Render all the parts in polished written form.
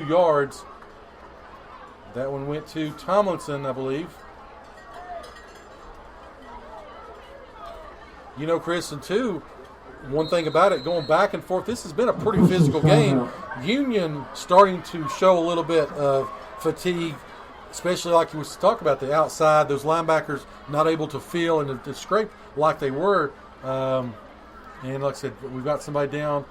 yards. That one went to Tomlinson, I believe. You know, Chris, and two, one thing about it, going back and forth, this has been a pretty physical game. Union starting to show a little bit of fatigue, especially like you was talking about the outside, those linebackers not able to feel and to scrape like they were. And like I said, we've got somebody down.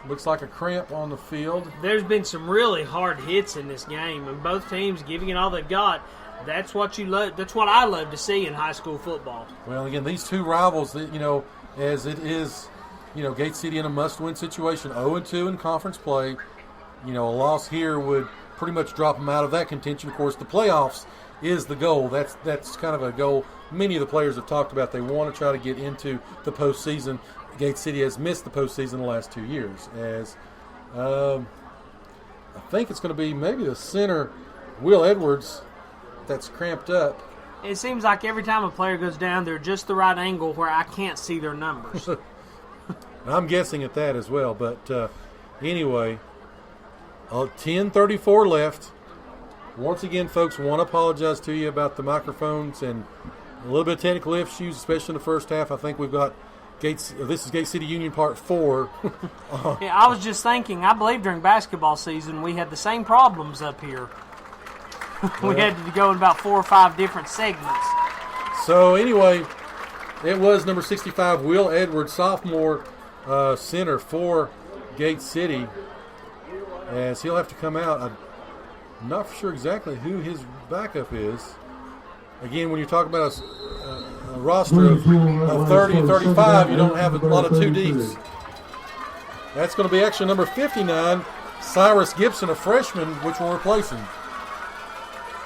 Looks like a cramp on the field. There's been some really hard hits in this game, and both teams giving it all they've got. That's what you love. That's what I love to see in high school football. Well, again, these two rivals, as it is, Gate City in a must-win situation, 0-2 in conference play. A loss here would pretty much drop them out of that contention. Of course, the playoffs is the goal. That's kind of a goal many of the players have talked about. They want to try to get into the postseason. Gate City has missed the postseason the last 2 years. As I think it's going to be maybe the center, Will Edwards, that's cramped up. It seems like every time a player goes down, they're just the right angle where I can't see their numbers. I'm guessing at that as well. But anyway, 10:34 left. Once again, folks, want to apologize to you about the microphones and a little bit of technical issues, especially in the first half. I think we've got this is Gate City Union Part 4. Yeah, I was just thinking, I believe during basketball season we had the same problems up here. We had to go in about 4 or 5 different segments. So anyway, it was number 65, Will Edwards, sophomore center for Gate City, as he'll have to come out. I'm not sure exactly who his backup is. Again, when you're talking about a roster of 30 and 35, you don't have a lot of 2Ds. That's going to be actually number 59, Cyrus Gibson, a freshman, which will replace him.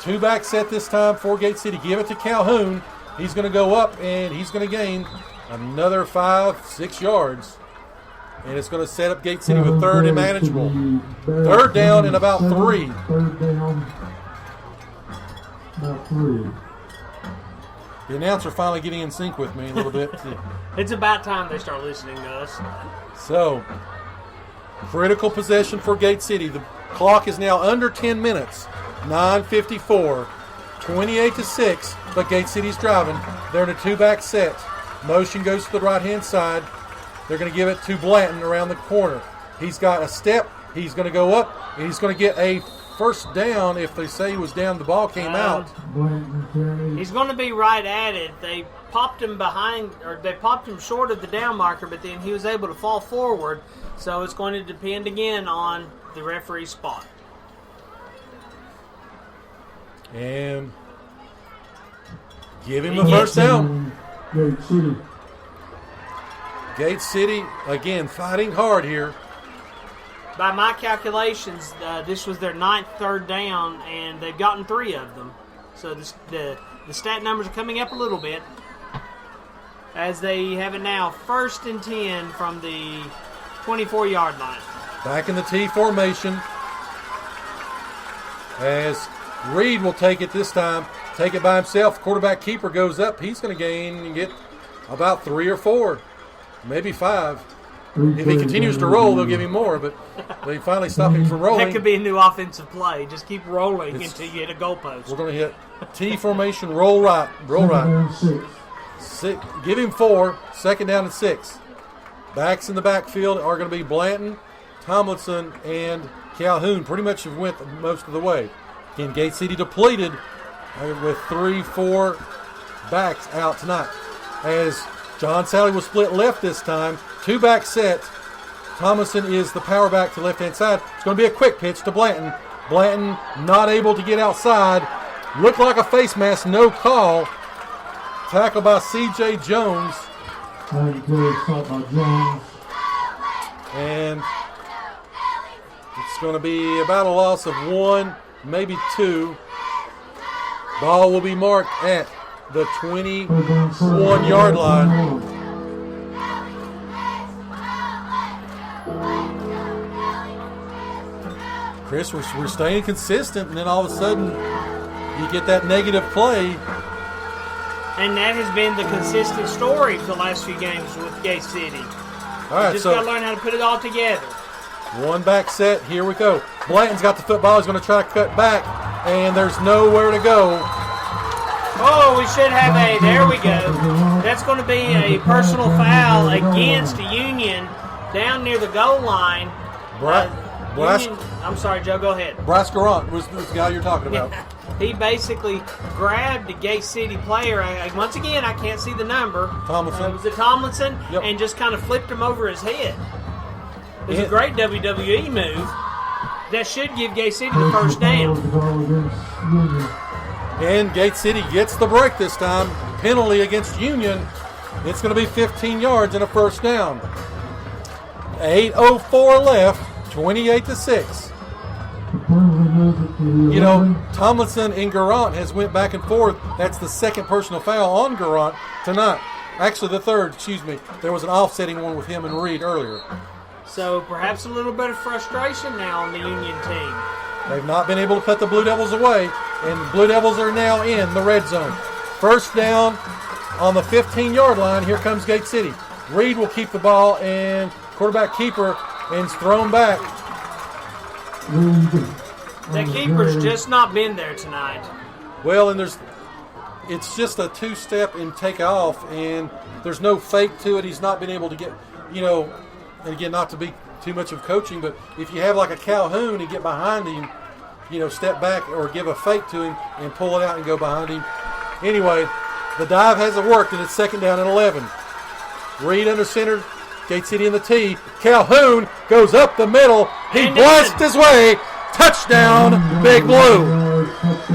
2-back set this time for Gate City. Give it to Calhoun. He's going to go up, and he's going to gain another 5-6 yards. And it's going to set up Gate City with third and manageable. Third down and about 3. Third down, about 3. The announcer finally getting in sync with me a little bit. It's about time they start listening to us. So, critical possession for Gate City. The clock is now under 10 minutes. 9:54. 28-6, but Gate City's driving. They're in a 2-back set. Motion goes to the right-hand side. They're going to give it to Blanton around the corner. He's got a step. He's going to go up, and he's going to get a first down. If they say he was down, the ball came out. He's going to be right at it. They popped him short of the down marker, but then he was able to fall forward. So it's going to depend again on the referee's spot. And give him a first down. Gate City. Gate City, again, fighting hard here. By my calculations, this was their 9th third down, and they've gotten 3 of them. So the stat numbers are coming up a little bit as they have it now 1st and 10 from the 24-yard line. Back in the T formation as Reed will take it this time. Take it by himself. Quarterback keeper goes up. He's going to gain and get about 3 or 4, maybe 5. If he continues to roll, they'll give him more, but they finally stop him from rolling. That could be a new offensive play. Just keep rolling until you hit a goalpost. We're going to hit T formation, roll right. Give him 4, 2nd down and 6. Backs in the backfield are going to be Blanton, Tomlinson, and Calhoun. Pretty much have went most of the way. Again, Gate City depleted with 3-4 backs out tonight. As John Sally will split left this time. 2-back set. Tomlinson is the power back to left-hand side. It's going to be a quick pitch to Blanton. Blanton not able to get outside. Looked like a face mask, no call. Tackle by C.J. Jones. And it's going to be about a loss of 1, maybe 2. Ball will be marked at the 21-yard line. Chris, we're staying consistent, and then all of a sudden you get that negative play. And that has been the consistent story for the last few games with Gate City. All right, Just got to learn how to put it all together. One back set. Here we go. Blanton's got the football. He's going to try to cut back, and there's nowhere to go. Oh, we should have a, there we go. That's going to be a personal foul against Union down near the goal line. Union, I'm sorry, Joe, go ahead. Bryce Garant was the guy you're talking about. He basically grabbed a Gate City player. Once again, I can't see the number. Tomlinson. Was it Tomlinson? Yep. And just kind of flipped him over his head. It was a great WWE move. That should give Gate City the first down. And Gate City gets the break this time. Penalty against Union. It's going to be 15 yards and a first down. 8:04 left. 28-6. You know, Tomlinson and Garant has went back and forth. That's the second personal foul on Garant tonight. Actually, the third, excuse me. There was an offsetting one with him and Reed earlier. So perhaps a little bit of frustration now on the Union team. They've not been able to put the Blue Devils away, and the Blue Devils are now in the red zone. First down on the 15-yard line. Here comes Gate City. Reed will keep the ball, and quarterback keeper and thrown back. The keeper's just not been there tonight. Well, and it's just a two-step and take off, and there's no fake to it. He's not been able to get, and again, not to be too much of coaching, but if you have like a Calhoun and get behind him, step back or give a fake to him and pull it out and go behind him. Anyway, the dive hasn't worked, and it's second down and 11. Reed under center. Gate City in the tee. Calhoun goes up the middle. He blasts his way. Touchdown, Big Blue.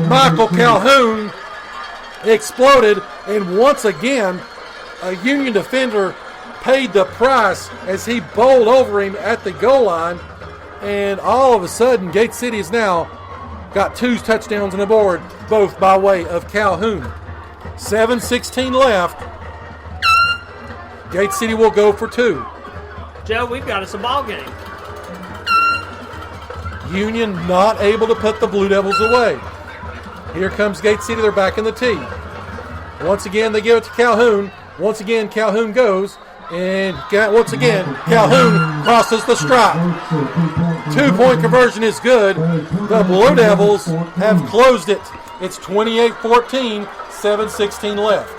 Michael Calhoun exploded, and once again, a Union defender paid the price as he bowled over him at the goal line. And all of a sudden, Gate City has now got 2 touchdowns on the board, both by way of Calhoun. 7:16 left. Gate City will go for 2. Joe, we've got us a ball game. Union not able to put the Blue Devils away. Here comes Gate City. They're back in the tee. Once again, they give it to Calhoun. Once again, Calhoun goes. And once again, Calhoun crosses the stripe. 2-point conversion is good. The Blue Devils have closed it. It's 28-14, 7:16 left.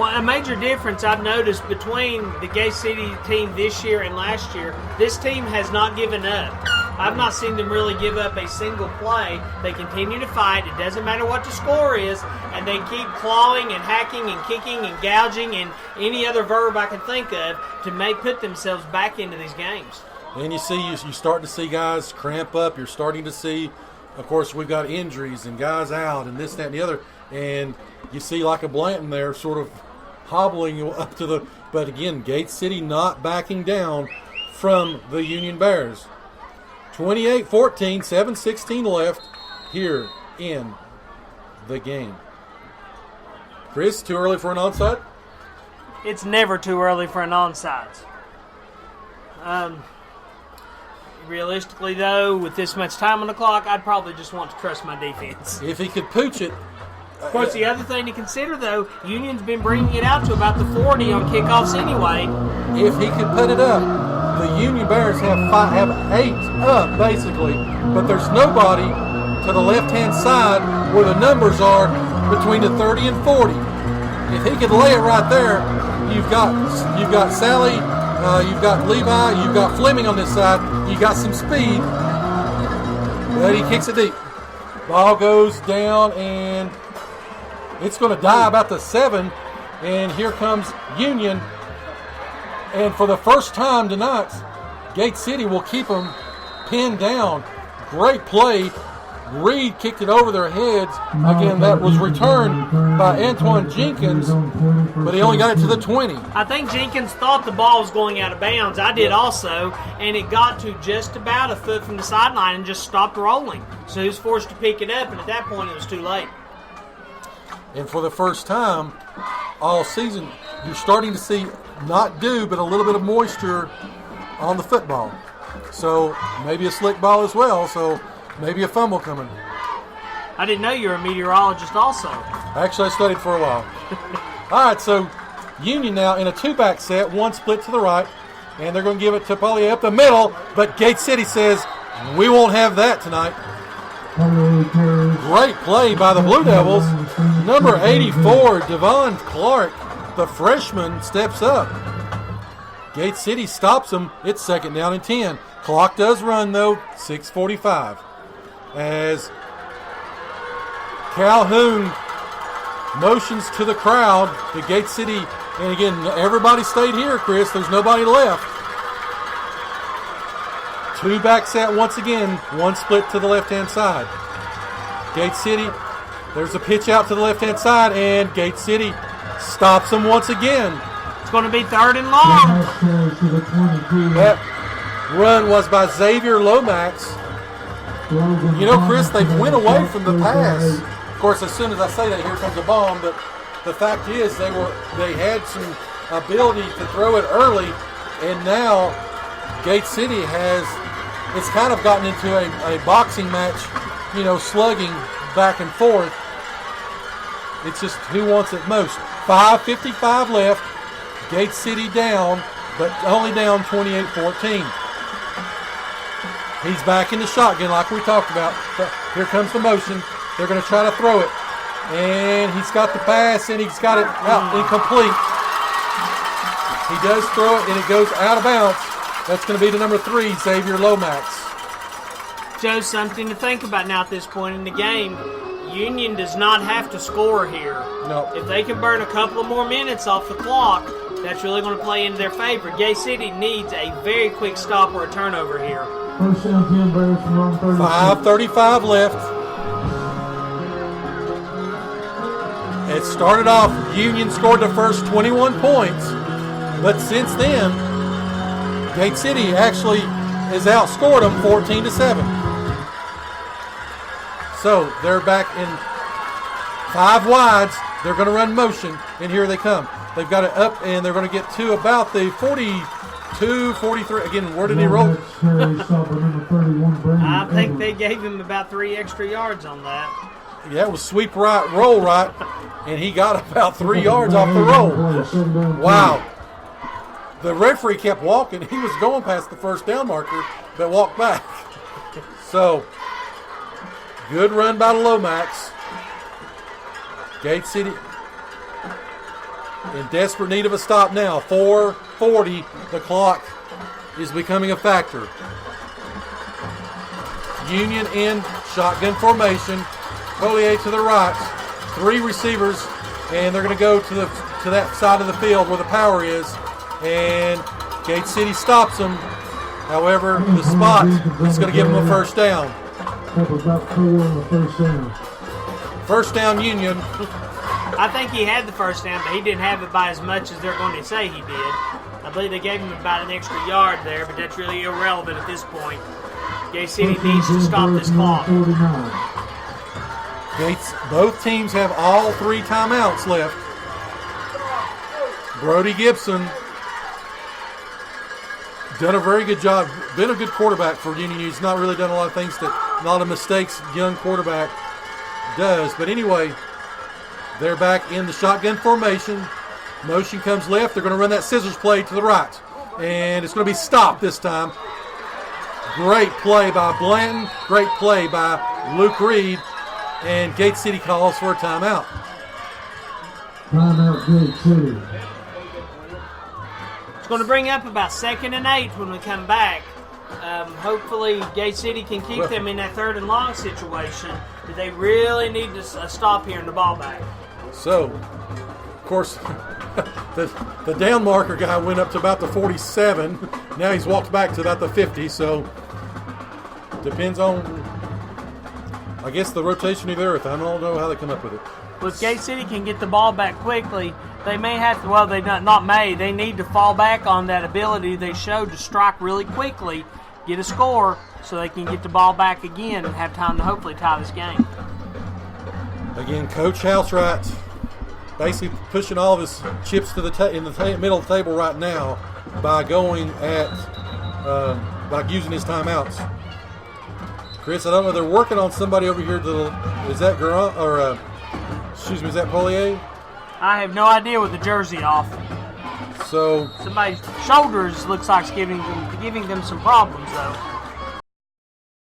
A major difference I've noticed between the Gate City team this year and last year, this team has not given up. I've not seen them really give up a single play. They continue to fight. It doesn't matter what the score is, and they keep clawing and hacking and kicking and gouging and any other verb I can think of to put themselves back into these games. And you start to see guys cramp up. You're starting to see, of course, we've got injuries and guys out and this, that, and the other. And you see like a Blanton there sort of hobbling up to the, but again, Gate City not backing down from the Union Bears. 28-14, 7:16 left here in the game. Chris, too early for an onside? It's never too early for an onside. Realistically, though, with this much time on the clock, I'd probably just want to trust my defense. If he could pooch it. Of course, the other thing to consider, though, Union's been bringing it out to about the 40 on kickoffs anyway. If he could put it up, the Union Bears have 8 up, basically. But there's nobody to the left-hand side where the numbers are between the 30 and 40. If he could lay it right there, you've got Sally, you've got Levi, you've got Fleming on this side, you got some speed. But he kicks it deep. Ball goes down, and it's going to die about the 7. And here comes Union. And for the first time tonight, Gate City will keep them pinned down. Great play. Reed kicked it over their heads. Again, that was returned by Antoine Jenkins, but he only got it to the 20. I think Jenkins thought the ball was going out of bounds. I did also, and it got to just about a foot from the sideline and just stopped rolling. So he was forced to pick it up, and at that point it was too late. And for the first time all season, you're starting to see not dew, but a little bit of moisture on the football. So maybe a slick ball as well, so maybe a fumble coming. I didn't know you were a meteorologist also. Actually, I studied for a while. All right, so Union now in a 2-back set, one split to the right. And they're going to give it to Polier up the middle, but Gate City says, we won't have that tonight. Great play by the Blue Devils. Number 84, Devon Clark, the freshman, steps up. Gate City stops them. It's 2nd down and 10. Clock does run, though, 6:45. As Calhoun motions to the crowd, the Gate City, and again, everybody stayed here, Chris. There's nobody left. 2 back set once again, 1 split to the left-hand side. Gate City, there's a pitch out to the left-hand side, and Gate City stops them once again. It's going to be 3rd and long. That run was by Xavier Lomax. You know, Chris, they went away from the pass. Of course, as soon as I say that, here comes a bomb. But the fact is, they had some ability to throw it early, and now Gate City it's kind of gotten into a boxing match, you know, slugging back and forth. It's just who wants it most. 5:55 left. Gate City down, but only down 28-14. He's back in the shotgun like we talked about. Here comes the motion. They're going to try to throw it. And he's got the pass, and he's got it out incomplete. He does throw it, and it goes out of bounds. That's going to be the number 3, Xavier Lomax. Joe, something to think about now at this point in the game. Union does not have to score here. No. If they can burn a couple of more minutes off the clock, that's really going to play into their favor. Gate City needs a very quick stop or a turnover here. 5:35 left. It started off, Union scored the first 21 points, but since then, Gate City actually has outscored them 14-7. So they're back in 5 wides. They're going to run motion, and here they come. They've got it up, and they're going to get to about the 42, 43. Again, where did he roll? I think they gave him about 3 extra yards on that. Yeah, it was sweep right, roll right, and he got about 3 yards off the roll. Wow. The referee kept walking. He was going past the first down marker, but walked back. So, good run by Lomax. Gate City in desperate need of a stop now. 4:40. The clock is becoming a factor. Union in shotgun formation. Polier to the right. 3 receivers, and they're going to go to that side of the field where the power is. And Gate City stops them. However, the spot is going to give them a first down. First down, Union. I think he had the first down, but he didn't have it by as much as they're going to say he did. I believe they gave him about an extra yard there, but that's really irrelevant at this point. Gate City needs to stop this clock. Both teams have all 3 timeouts left. Brody Gibson done a very good job. Been a good quarterback for Union. He's not really done a lot of things a lot of mistakes young quarterback does. But anyway, they're back in the shotgun formation. Motion comes left. They're going to run that scissors play to the right. And it's going to be stopped this time. Great play by Blanton. Great play by Luke Reed. And Gate City calls for a timeout. Timeout, Gate City. It's going to bring up about 2nd and 8 when we come back. Hopefully Gate City can keep them in that 3rd and long situation. But they really need to stop here in the ball back. So, of course, the down marker guy went up to about the 47. Now he's walked back to about the 50. So, depends on, I guess, the rotation of the earth. I don't know how they come up with it. Well, if Gate City can get the ball back quickly, they may have to, well, they need to fall back on that ability they showed to strike really quickly, get a score, so they can get the ball back again and have time to hopefully tie this game. Again, Coach Housewright basically pushing all of his chips to in the middle of the table right now by going by using his timeouts. Chris, I don't know. They're working on somebody over here. Is that Garant or is that Polier? I have no idea with the jersey off. So Somebody's shoulders looks like it's giving them some problems though.